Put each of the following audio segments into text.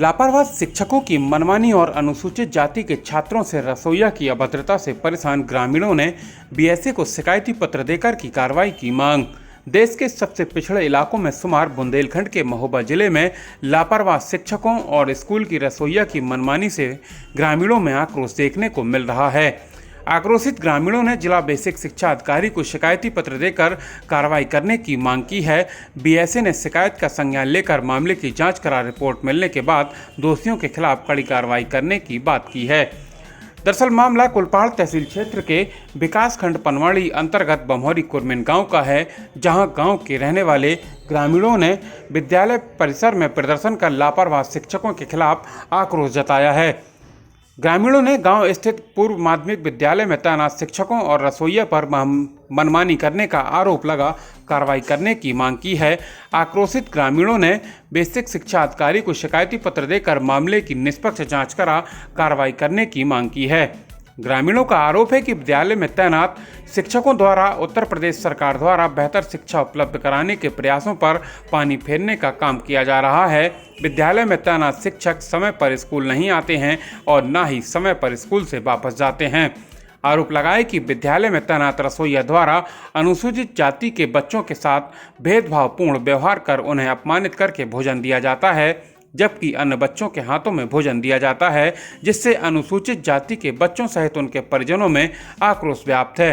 लापरवाह शिक्षकों की मनमानी और अनुसूचित जाति के छात्रों से रसोइया की अभद्रता से परेशान ग्रामीणों ने बीएसए को शिकायती पत्र देकर की कार्रवाई की मांग। देश के सबसे पिछड़े इलाकों में शुमार बुंदेलखंड के महोबा जिले में लापरवाह शिक्षकों और स्कूल की रसोइया की मनमानी से ग्रामीणों में आक्रोश देखने को मिल रहा है। आक्रोशित ग्रामीणों ने जिला बेसिक शिक्षा अधिकारी को शिकायती पत्र देकर कार्रवाई करने की मांग की है। बीएसए ने शिकायत का संज्ञान लेकर मामले की जांच करा रिपोर्ट मिलने के बाद दोषियों के खिलाफ कड़ी कार्रवाई करने की बात की है। दरअसल मामला कुलपाड़ तहसील क्षेत्र के विकासखंड पनवाड़ी अंतर्गत बमौरी कुरमेन गांव का है, जहां गांव के रहने वाले ग्रामीणों ने विद्यालय परिसर में प्रदर्शन कर लापरवाह शिक्षकों के खिलाफ आक्रोश जताया है। ग्रामीणों ने गांव स्थित पूर्व माध्यमिक विद्यालय में तैनात शिक्षकों और रसोइया पर मनमानी करने का आरोप लगा कार्रवाई करने की मांग की है। आक्रोशित ग्रामीणों ने बेसिक शिक्षा अधिकारी को शिकायती पत्र देकर मामले की निष्पक्ष जांच करा कार्रवाई करने की मांग की है। ग्रामीणों का आरोप है कि विद्यालय में तैनात शिक्षकों द्वारा उत्तर प्रदेश सरकार द्वारा बेहतर शिक्षा उपलब्ध कराने के प्रयासों पर पानी फेरने का काम किया जा रहा है। विद्यालय में तैनात शिक्षक समय पर स्कूल नहीं आते हैं और न ही समय पर स्कूल से वापस जाते हैं। आरोप लगाए कि विद्यालय में तैनात रसोइया द्वारा अनुसूचित जाति के बच्चों के साथ भेदभावपूर्ण व्यवहार कर उन्हें अपमानित करके भोजन दिया जाता है, जबकि अन्य बच्चों के हाथों में भोजन दिया जाता है, जिससे अनुसूचित जाति के बच्चों सहित उनके परिजनों में आक्रोश व्याप्त है।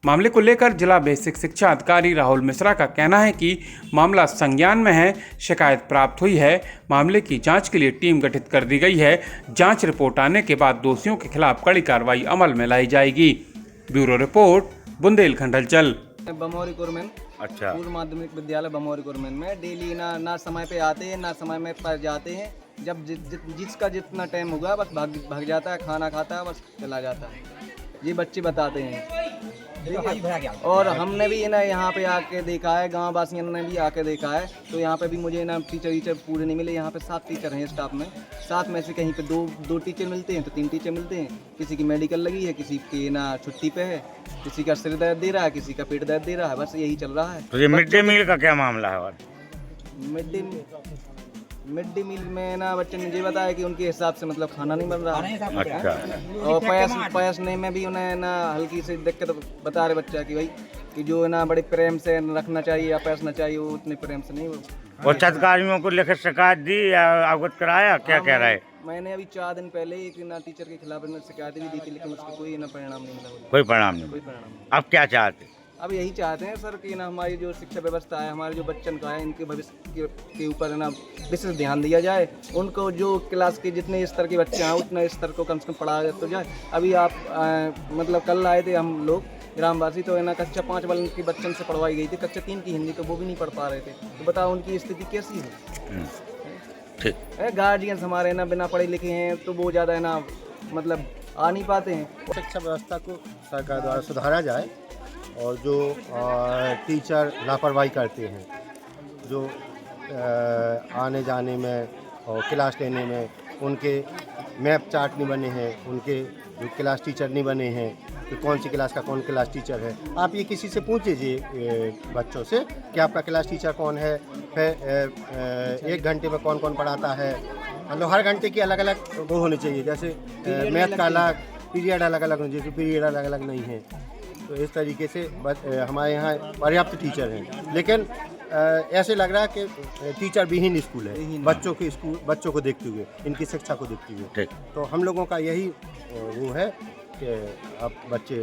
मामले को लेकर जिला बेसिक शिक्षा अधिकारी राहुल मिश्रा का कहना है कि मामला संज्ञान में है, शिकायत प्राप्त हुई है, मामले की जांच के लिए टीम गठित कर दी गई है। जांच रिपोर्ट आने के बाद दोषियों के खिलाफ कड़ी कार्रवाई अमल में लाई जाएगी। ब्यूरो रिपोर्ट, बुंदेलखंड हलचल। बमौरी कुरमेन अच्छा, पूर्व माध्यमिक विद्यालय बमौरी कुरमेन में डेली ना समय पे आते हैं, ना समय में पर जाते हैं। जब जिसका जितना टाइम होगा बस भाग जाता है, खाना खाता है, बस चला जाता है। ये बच्चे बताते हैं, ठीक है। और हमने भी ना यहाँ पे आके देखा है, गाँव वासियों ने भी आके देखा है, तो यहाँ पे भी मुझे ना टीचर पूरे नहीं मिले। यहाँ पे 7 टीचर हैं स्टाफ में, 7 में से कहीं पे दो टीचर मिलते हैं तो 3 टीचर मिलते हैं। किसी की मेडिकल लगी है, किसी की ना छुट्टी पे है, किसी का सिर दर्द दे रहा है, किसी का पेट दर्द दे रहा है, बस यही चल रहा है। तो ये मिड डे मील का क्या मामला है? और मिड डे मील में ना बच्चे ने ये बताया कि उनके हिसाब से मतलब खाना नहीं बन रहा। अच्छा, और पयसने में भी उन्हें ना हल्की सी दिक्कत बता रहे बच्चा कि भाई कि जो ना बड़े प्रेम से रखना चाहिए या पैसना चाहिए, वो उतने प्रेम से नहीं। और अधिकारियों को लिखित शिकायत दी या अवगत कराया? क्या कह रहा है? मैंने अभी 4 दिन पहले एक ना टीचर के खिलाफ शिकायत भी दी थी, लेकिन उसका कोई ना परिणाम नहीं मिला। कोई परिणाम नहीं। अब क्या चाहते? अब यही चाहते हैं सर कि ना हमारी जो शिक्षा व्यवस्था है, हमारे जो बच्चन का है, इनके भविष्य के ऊपर ना विशेष ध्यान दिया जाए। उनको जो क्लास के जितने स्तर के बच्चे हैं उतने स्तर को कम से कम पढ़ाया तो जाए। अभी आप मतलब कल आए थे हम लोग ग्रामवासी, तो है ना कक्षा 5 वाले की बच्चन से पढ़वाई गई थी, कक्षा 3 की हिंदी, तो वो भी नहीं पढ़ पा रहे थे। तो बताओ उनकी स्थिति कैसी है। ठीक, गार्जियंस हमारे ना बिना पढ़े लिखे हैं, तो वो ज़्यादा है ना मतलब आ नहीं पाते हैं। शिक्षा व्यवस्था को सरकार द्वारा सुधारा जाए और जो टीचर लापरवाही करते हैं, जो आने जाने में और क्लास लेने में उनके मैप चार्ट नहीं बने हैं, उनके जो क्लास टीचर नहीं बने हैं कि कौन सी क्लास का कौन क्लास टीचर है। आप ये किसी से पूछ लीजिए बच्चों से कि आपका क्लास टीचर कौन है, फिर 1 घंटे में कौन कौन पढ़ाता है। मतलब हर घंटे की अलग अलग वो होनी चाहिए, जैसे मैथ का अलग पीरियड अलग अलग होना चाहिए, पीरियड अलग अलग नहीं है। तो इस तरीके से हमारे यहाँ पर्याप्त टीचर हैं, लेकिन ऐसे लग रहा है कि टीचर विहीन स्कूल है, बच्चों को देखते हुए, इनकी शिक्षा को देखते हुए। तो हम लोगों का यही वो है कि अब बच्चे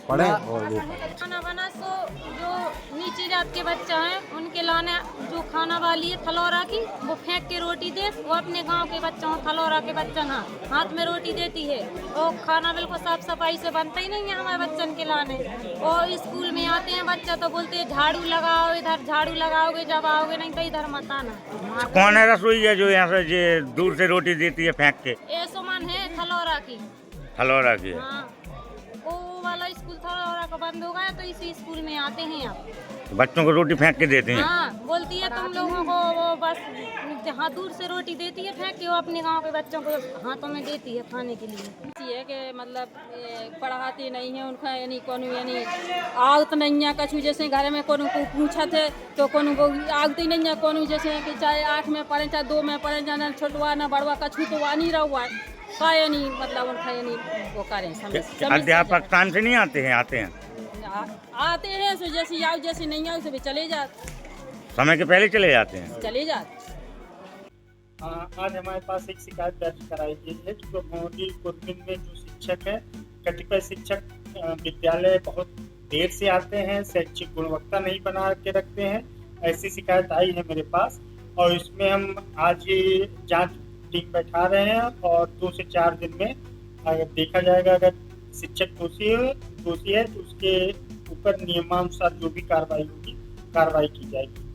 पढ़ें और वो खाना बना सो जो नीचे जात के बच्चा हैं उनके लाने जो खाना वाली है थलौरा की, वो फेंक के रोटी दे। वो अपने गांव के बच्चों थलौरा के बच्चा ना हाथ में रोटी देती है, और खाना बिल्कुल साफ सफाई से बनता ही नहीं है हमारे बच्चन के लाने। और स्कूल में आते हैं बच्चा तो बोलते हैं झाड़ू लगाओ, इधर झाड़ू लगाओगे, जब आओगे नहीं तो इधर मत आना। कौन है रसोइया जो यहाँ से दूर से रोटी देती है फेंक के? ये सुमन है थलौरा की। थलौरा की? हाँ, वो वाला स्कूल थलोरा का बंद हो गया तो इसी स्कूल में आते हैं अब। बच्चों को रोटी फेंक के देते हैं। हाँ, बोलती है तुम लोगों को वो बस जहाँ दूर से रोटी देती है फेंक के, वो अपने गांव के बच्चों को हाथों में देती है खाने के लिए। है कि मतलब पढ़ाते नहीं है उनका, यानी कौन यानी आगत नहीं है कछु, जैसे घर में कोनो को पूछा थे तो कोनो को आगत ही नहीं है, कोनो जैसे कि चाहे 8 में पढ़े चाहे 2 में पढ़े, ना छोटवा ना बड़वा कछु तो आ नहीं रहा है का, यानी मतलब उनका यानी वो करें अध्यापक टाइम से नहीं आते हैं? आते हैं, आते हैं सो जैसे आओ, जैसे नहीं आओ सो चले जाते, समय के पहले चले जाते हैं। चले जाते। आज हमारे पास एक शिकायत दर्ज कराई गई है जो भोंडी कुर्मिन में जो शिक्षक है, कतिपय शिक्षक विद्यालय बहुत देर से आते हैं, शैक्षिक गुणवत्ता नहीं बना के रखते हैं, ऐसी शिकायत आई है मेरे पास। और इसमें हम आज ये जांच टीम बैठा रहे हैं और 2 से 4 दिन में अगर देखा जाएगा, अगर शिक्षक दोषी है तो उसके ऊपर नियमानुसार जो भी कार्रवाई होगी कार्रवाई की जाएगी।